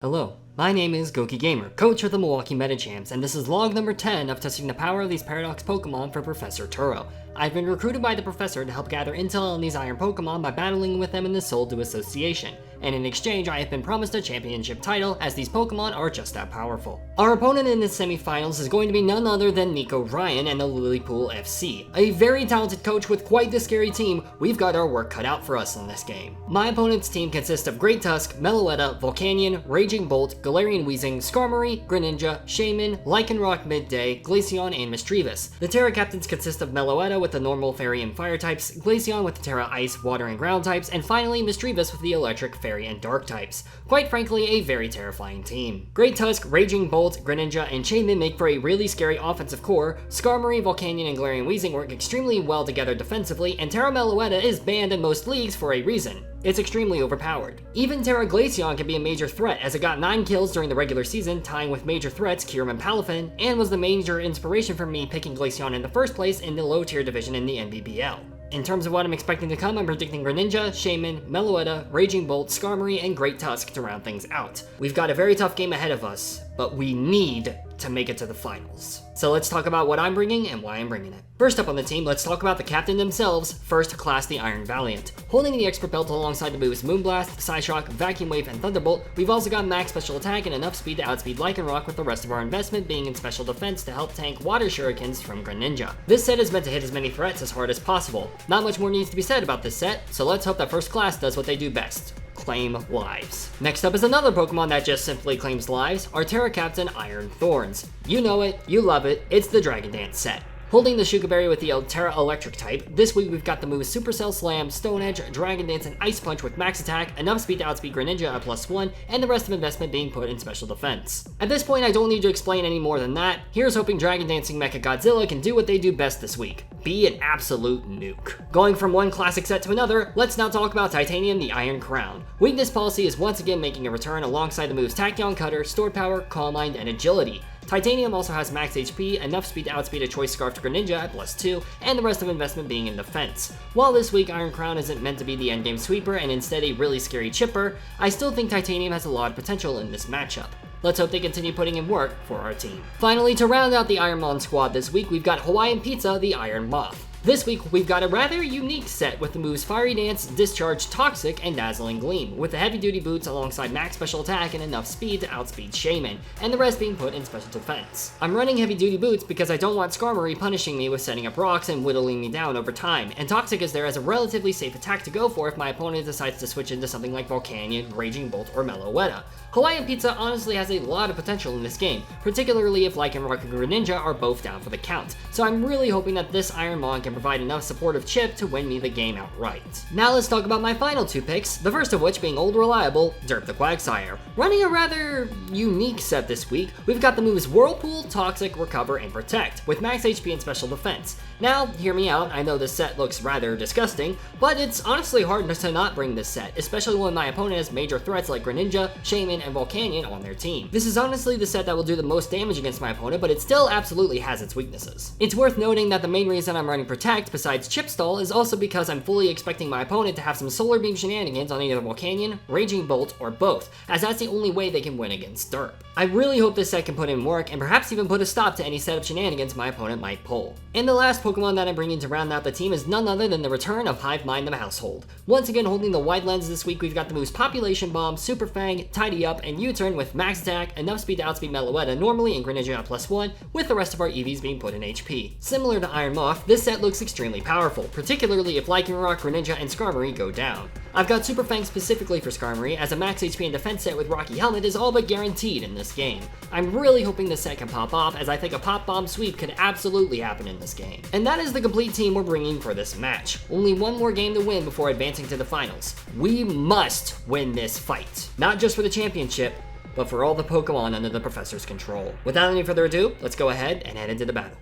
Hello, my name is Gokey Gamer, coach of the Milwaukee Medichams, and this is log number 10 of testing the power of these Paradox Pokemon for Professor Turo. I've been recruited by the Professor to help gather intel on these iron Pokemon by battling with them in the Soul to Association, and in exchange I have been promised a championship title as these Pokemon are just that powerful. Our opponent in the semifinals is going to be none other than Niko Ryan and the Lileepool FC. A very talented coach with quite the scary team. We've got our work cut out for us in this game. My opponent's team consists of Great Tusk, Meloetta, Volcanion, Raging Bolt, Galarian Weezing, Skarmory, Greninja, Shaymin, Lycanroc Midday, Glaceon, and Misdreavus. The Tera captains consist of Meloetta with the normal Fairy and Fire types, Glaceon with the Tera Ice, Water, and Ground types, and finally Misdreavus with the Electric, Fairy, and Dark types. Quite frankly, a very terrifying team. Great Tusk, Raging Bolt, Greninja, and Shaymin make for a really scary offensive core. Skarmory, Volcanion, and Galarian Weezing work extremely well together defensively, and Tera Meloetta is banned in most leagues for a reason. It's extremely overpowered. Even Tera Glaceon can be a major threat, as it got 9 kills during the regular season, tying with major threats Kyurem and Palafin, and was the major inspiration for me picking Glaceon in the first place in the low tier division in the NBBL. In terms of what I'm expecting to come, I'm predicting Greninja, Shaymin, Meloetta, Raging Bolt, Skarmory, and Great Tusk to round things out. We've got a very tough game ahead of us, but we need to make it to the finals. So let's talk about what I'm bringing and why I'm bringing it. First up on the team, let's talk about the captain themselves. First class, the Iron Valiant. Holding the expert belt alongside the moves Moonblast, Psyshock, Vacuum Wave, and Thunderbolt, we've also got max special attack and enough speed to outspeed Lycanroc, with the rest of our investment being in special defense to help tank Water Shurikens from Greninja. This set is meant to hit as many threats as hard as possible. Not much more needs to be said about this set, so let's hope that first class does what they do best. Claim lives. Next up is another Pokemon that just simply claims lives, our Tera Captain Iron Thorns. You know it, you love it, it's the Dragon Dance set. Holding the Shuka Berry with the Tera Electric type, this week we've got the moves Supercell Slam, Stone Edge, Dragon Dance, and Ice Punch with max attack, enough speed to outspeed Greninja at +1, and the rest of investment being put in special defense. At this point, I don't need to explain any more than that. Here's hoping Dragon Dancing Mechagodzilla can do what they do best this week: be an absolute nuke. Going from one classic set to another, let's now talk about Titanium the Iron Crown. Weakness Policy is once again making a return alongside the moves Tachyon Cutter, Stored Power, Calm Mind, and Agility. Titanium also has max HP, enough speed to outspeed a Choice Scarf to Greninja at +2, and the rest of investment being in defense. While this week Iron Crown isn't meant to be the endgame sweeper and instead a really scary chipper, I still think Titanium has a lot of potential in this matchup. Let's hope they continue putting in work for our team. Finally, to round out the Ironmon squad this week, we've got Hawaiian Pizza the Iron Moth. This week, we've got a rather unique set with the moves Fiery Dance, Discharge, Toxic, and Dazzling Gleam, with the heavy duty boots alongside max special attack and enough speed to outspeed Shaymin, and the rest being put in special defense. I'm running heavy duty boots because I don't want Skarmory punishing me with setting up rocks and whittling me down over time, and Toxic is there as a relatively safe attack to go for if my opponent decides to switch into something like Volcanion, Raging Bolt, or Meloetta. Hawaiian Pizza honestly has a lot of potential in this game, particularly if Lycanroc and Greninja are both down for the count, so I'm really hoping that this Ironmon can provide enough supportive chip to win me the game outright. Now let's talk about my final two picks, the first of which being old reliable, Derp the Quagsire. Running a rather unique set this week, we've got the moves Whirlpool, Toxic, Recover, and Protect, with max HP and special defense. Now, hear me out, I know this set looks rather disgusting, but it's honestly hard to not bring this set, especially when my opponent has major threats like Greninja, Shaymin, and Volcanion on their team. This is honestly the set that will do the most damage against my opponent, but it still absolutely has its weaknesses. It's worth noting that the main reason I'm running Protect, besides chip stall, is also because I'm fully expecting my opponent to have some Solar Beam shenanigans on either Volcanion, Raging Bolt, or both, as that's the only way they can win against Derp. I really hope this set can put in work, and perhaps even put a stop to any setup shenanigans my opponent might pull. And the last Pokemon that I'm bringing to round out the team is none other than the return of Hive Mind the Household. Once again holding the wide lens this week, we've got the moves Population Bomb, Super Fang, Tidy Up, and U-Turn with max attack, enough speed to outspeed Meloetta normally and Greninja at +1, with the rest of our EVs being put in HP. Similar to Iron Moth, this set looks extremely powerful, particularly if Lycanroc, Greninja, and Skarmory go down. I've got Super Fang specifically for Skarmory, as a max HP and defense set with Rocky Helmet is all but guaranteed in this game. I'm really hoping this set can pop off, as I think a Pop Bomb sweep could absolutely happen in this game. And that is the complete team we're bringing for this match. Only one more game to win before advancing to the finals. We must win this fight. Not just for the championship, but for all the Pokemon under the Professor's control. Without any further ado, let's go ahead and head into the battle.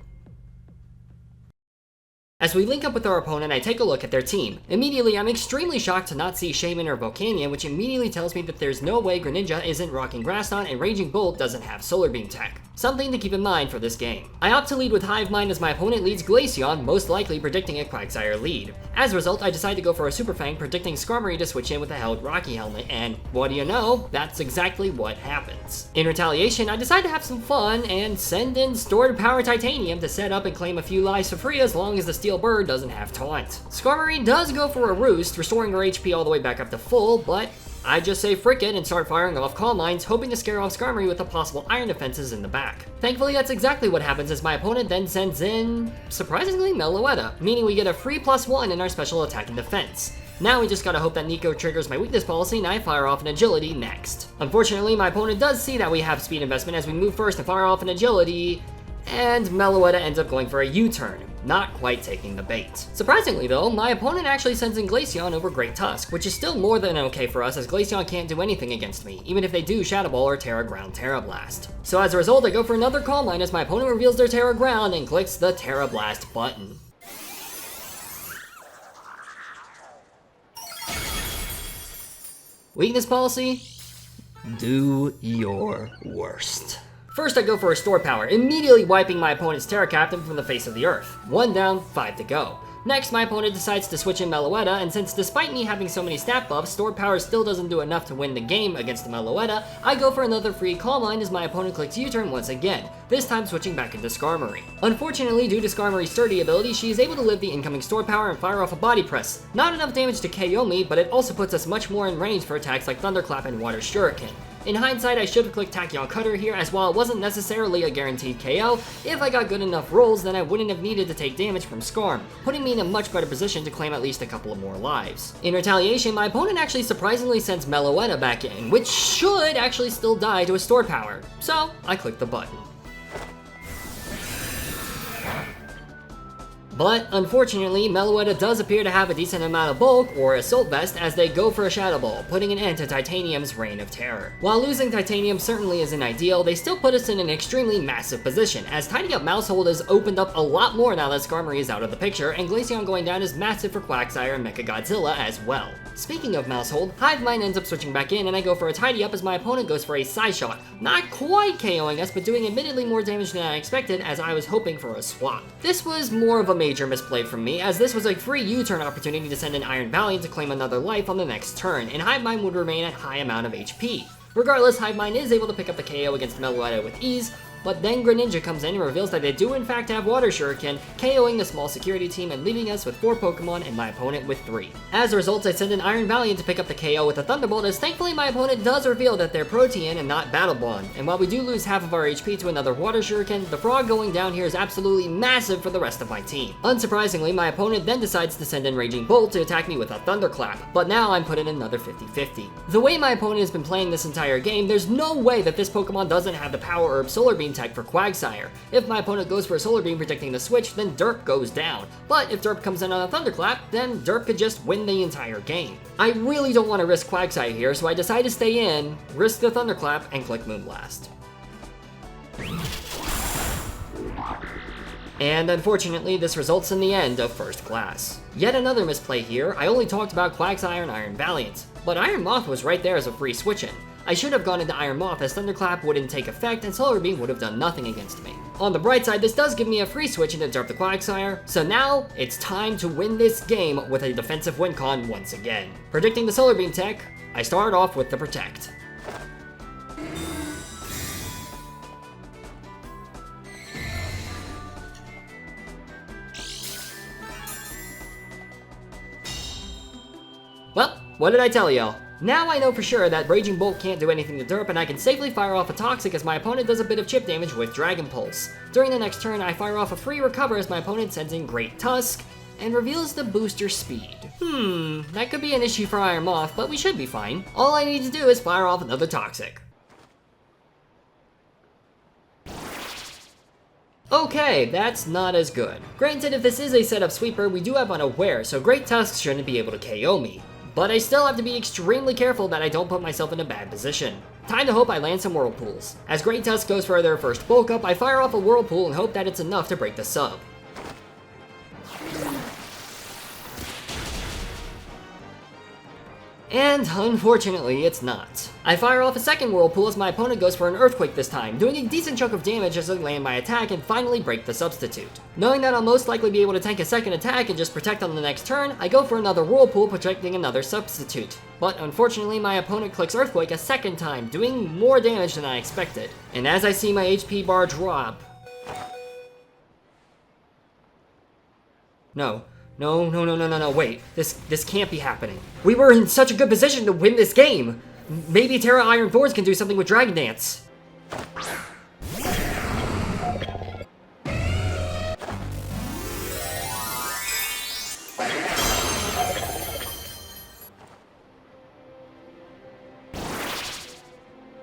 As we link up with our opponent, I take a look at their team. Immediately, I'm extremely shocked to not see Shaymin or Volcanion, which immediately tells me that there's no way Greninja isn't rocking Grass Knot and Raging Bolt doesn't have Solar Beam tech. Something to keep in mind for this game. I opt to lead with Hive Mind as my opponent leads Glaceon, most likely predicting a Quagsire lead. As a result, I decide to go for a Super Fang, predicting Skarmory to switch in with a held Rocky Helmet, and what do you know, that's exactly what happens. In retaliation, I decide to have some fun and send in Stored Power Titanium to set up and claim a few lives for free as long as the Steel Bird doesn't have Taunt. Skarmory does go for a Roost, restoring her HP all the way back up to full, but I just say frick it and start firing off Calm Minds, hoping to scare off Skarmory with the possible Iron defenses in the back. Thankfully, that's exactly what happens as my opponent then sends in, surprisingly, Meloetta, meaning we get a free +1 in our special attack and defense. Now we just gotta hope that Niko triggers my weakness policy and I fire off an agility next. Unfortunately, my opponent does see that we have speed investment as we move first and fire off an agility, and Meloetta ends up going for a U-turn, not quite taking the bait. Surprisingly though, my opponent actually sends in Glaceon over Great Tusk, which is still more than okay for us as Glaceon can't do anything against me, even if they do Shadow Ball or Tera Ground Tera Blast. So as a result, I go for another Calm Mind as my opponent reveals their Tera Ground and clicks the Tera Blast button. Weakness policy? Do your worst. First I go for Restore Power, immediately wiping my opponent's Tera Captain from the face of the earth. 1 down, 5 to go. Next, my opponent decides to switch in Meloetta, and since despite me having so many stat buffs, Stored Power still doesn't do enough to win the game against the Meloetta, I go for another free Calm Mind as my opponent clicks U-turn once again, this time switching back into Skarmory. Unfortunately, due to Skarmory's sturdy ability, she is able to live the incoming Stored Power and fire off a Body Press. Not enough damage to KO me, but it also puts us much more in range for attacks like Thunderclap and Water Shuriken. In hindsight, I should have clicked Tachyon Cutter here, as while it wasn't necessarily a guaranteed KO, if I got good enough rolls, then I wouldn't have needed to take damage from Skarm, putting me in a much better position to claim at least a couple of more lives. In retaliation, my opponent actually surprisingly sends Meloetta back in, which should actually still die to a Stored Power, so I click the button. But unfortunately, Meloetta does appear to have a decent amount of bulk, or Assault Vest, as they go for a Shadow Ball, putting an end to Titanium's reign of terror. While losing Titanium certainly isn't ideal, they still put us in an extremely massive position, as Tidy Up Maushold has opened up a lot more now that Skarmory is out of the picture, and Glaceon going down is massive for Quagsire and Mechagodzilla as well. Speaking of Maushold, Hive Mind ends up switching back in, and I go for a Tidy Up as my opponent goes for a Side Shot, not quite KOing us, but doing admittedly more damage than I expected, as I was hoping for a swap. This was more of a major misplay from me, as this was a free U-turn opportunity to send an Iron Valiant to claim another life on the next turn, and Hive Mind would remain at high amount of HP. Regardless, Hive Mind is able to pick up the KO against Meloetta with ease, but then Greninja comes in and reveals that they do in fact have Water Shuriken, KOing the small security team and leaving us with 4 Pokemon and my opponent with 3. As a result, I send an Iron Valiant to pick up the KO with a Thunderbolt, as thankfully my opponent does reveal that they're Protean and not Battle Bond, and while we do lose half of our HP to another Water Shuriken, the Frog going down here is absolutely massive for the rest of my team. Unsurprisingly, my opponent then decides to send in Raging Bolt to attack me with a Thunderclap, but now I'm put in another 50-50. The way my opponent has been playing this entire game, there's no way that this Pokemon doesn't have the Power Herb Solar Beam tech for Quagsire. If my opponent goes for a Solar Beam predicting the switch, then Derp goes down. But if Derp comes in on a Thunderclap, then Derp could just win the entire game. I really don't want to risk Quagsire here, so I decide to stay in, risk the Thunderclap, and click Moonblast. And unfortunately, this results in the end of First Class. Yet another misplay here. I only talked about Quagsire and Iron Valiant, but Iron Moth was right there as a free switch-in. I should have gone into Iron Moth as Thunderclap wouldn't take effect and Solar Beam would have done nothing against me. On the bright side, this does give me a free switch into Derp the Quagsire, so now it's time to win this game with a defensive win con once again. Predicting the Solar Beam tech, I start off with the Protect. Well, what did I tell y'all? Now I know for sure that Raging Bolt can't do anything to Derp, and I can safely fire off a Toxic as my opponent does a bit of chip damage with Dragon Pulse. During the next turn, I fire off a free Recover as my opponent sends in Great Tusk, and reveals the booster speed. That could be an issue for Iron Moth, but we should be fine. All I need to do is fire off another Toxic. Okay, that's not as good. Granted, if this is a setup sweeper, we do have Unaware, so Great Tusk shouldn't be able to KO me. But I still have to be extremely careful that I don't put myself in a bad position. Time to hope I land some Whirlpools. As Great Tusk goes for their first bulk up, I fire off a Whirlpool and hope that it's enough to break the sub. And unfortunately, it's not. I fire off a second Whirlpool as my opponent goes for an Earthquake this time, doing a decent chunk of damage as I land my attack and finally break the substitute. Knowing that I'll most likely be able to tank a second attack and just protect on the next turn, I go for another Whirlpool protecting another substitute. But unfortunately, my opponent clicks Earthquake a second time, doing more damage than I expected. And as I see my HP bar drop... No, wait. This can't be happening. We were in such a good position to win this game! Maybe Tera Iron Thorns can do something with Dragon Dance.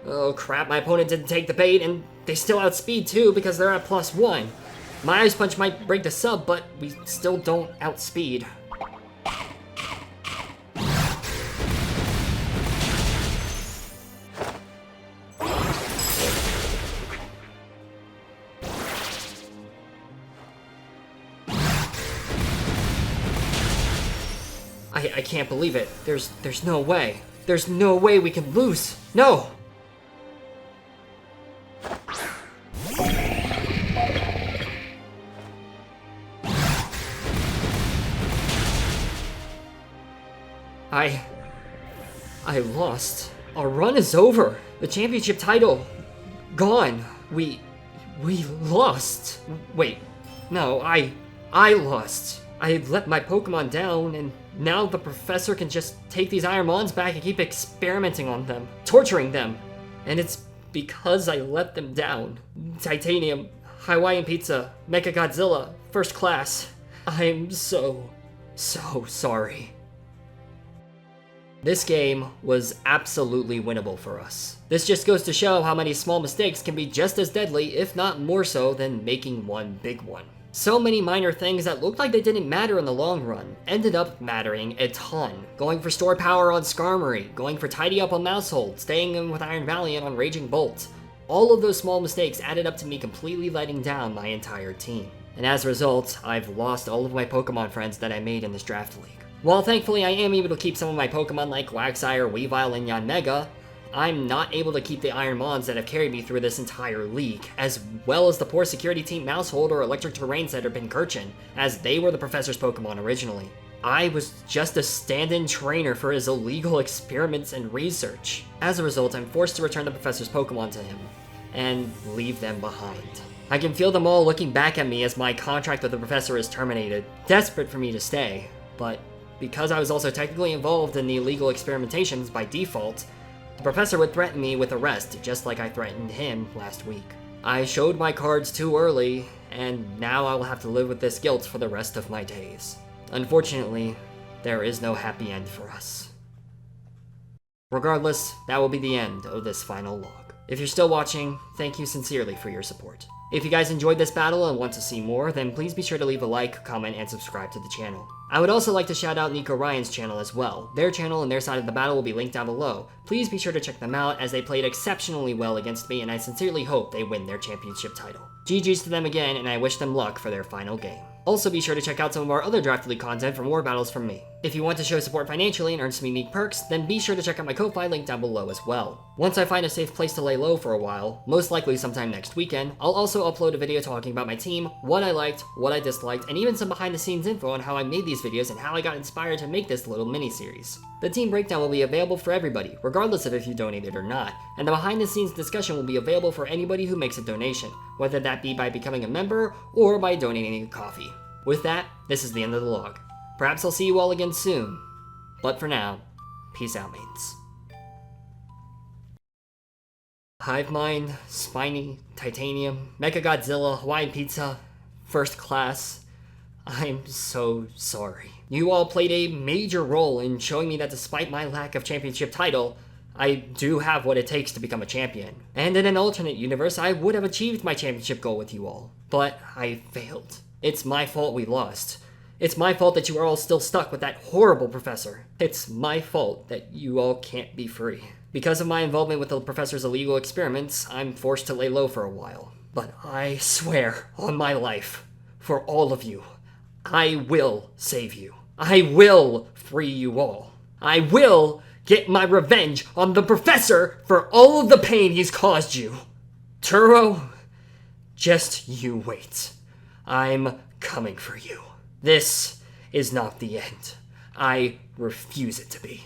Oh crap, my opponent didn't take the bait, and they still outspeed too because they're at +1. My Ice Punch might break the sub, but we still don't outspeed. I can't believe it. There's no way. There's no way we can lose. No! I lost. Our run is over. The championship title, gone. We lost. Wait, no, I lost. I let my Pokemon down, and now the professor can just take these Iron Mons back and keep experimenting on them, torturing them. And it's because I let them down. Titanium, Hawaiian Pizza, Mecha Godzilla, First Class. I'm so sorry. This game was absolutely winnable for us. This just goes to show how many small mistakes can be just as deadly, if not more so, than making one big one. So many minor things that looked like they didn't matter in the long run ended up mattering a ton. Going for Store Power on Skarmory, going for Tidy Up on Mousehold, staying in with Iron Valiant on Raging Bolt. All of those small mistakes added up to me completely letting down my entire team. And as a result, I've lost all of my Pokemon friends that I made in this draft league. While thankfully I am able to keep some of my Pokemon like Quagsire, Weavile, and Yanmega, I'm not able to keep the Iron Mons that have carried me through this entire league, as well as the poor security team Mousehold or Electric Terrain Setter Pincurchin, as they were the Professor's Pokemon originally. I was just a stand-in trainer for his illegal experiments and research. As a result, I'm forced to return the Professor's Pokemon to him, and leave them behind. I can feel them all looking back at me as my contract with the Professor is terminated, desperate for me to stay, but because I was also technically involved in the illegal experimentations by default, the Professor would threaten me with arrest, just like I threatened him last week. I showed my cards too early, and now I will have to live with this guilt for the rest of my days. Unfortunately, there is no happy end for us. Regardless, that will be the end of this final log. If you're still watching, thank you sincerely for your support. If you guys enjoyed this battle and want to see more, then please be sure to leave a like, comment, and subscribe to the channel. I would also like to shout out Niko Ryan's channel as well. Their channel and their side of the battle will be linked down below. Please be sure to check them out as they played exceptionally well against me, and I sincerely hope they win their championship title. GG's to them again, and I wish them luck for their final game. Also be sure to check out some of our other Draft League content for more battles from me. If you want to show support financially and earn some unique perks, then be sure to check out my Ko-Fi link down below as well. Once I find a safe place to lay low for a while, most likely sometime next weekend, I'll also upload a video talking about my team, what I liked, what I disliked, and even some behind the scenes info on how I made these videos and how I got inspired to make this little mini-series. The team breakdown will be available for everybody, regardless of if you donated or not, and the behind the scenes discussion will be available for anybody who makes a donation, whether that be by becoming a member or by donating a coffee. With that, this is the end of the log. Perhaps I'll see you all again soon, but for now, peace out, mates. Hive Mind, Spiny, Titanium, Mecha Godzilla, Hawaiian Pizza, First Class, I'm so sorry. You all played a major role in showing me that despite my lack of championship title, I do have what it takes to become a champion. And in an alternate universe, I would have achieved my championship goal with you all, but I failed. It's my fault we lost. It's my fault that you are all still stuck with that horrible professor. It's my fault that you all can't be free. Because of my involvement with the professor's illegal experiments, I'm forced to lay low for a while. But I swear on my life, for all of you, I will save you. I will free you all. I will get my revenge on the Professor for all of the pain he's caused you. Turo, just you wait. I'm coming for you. This is not the end. I refuse it to be.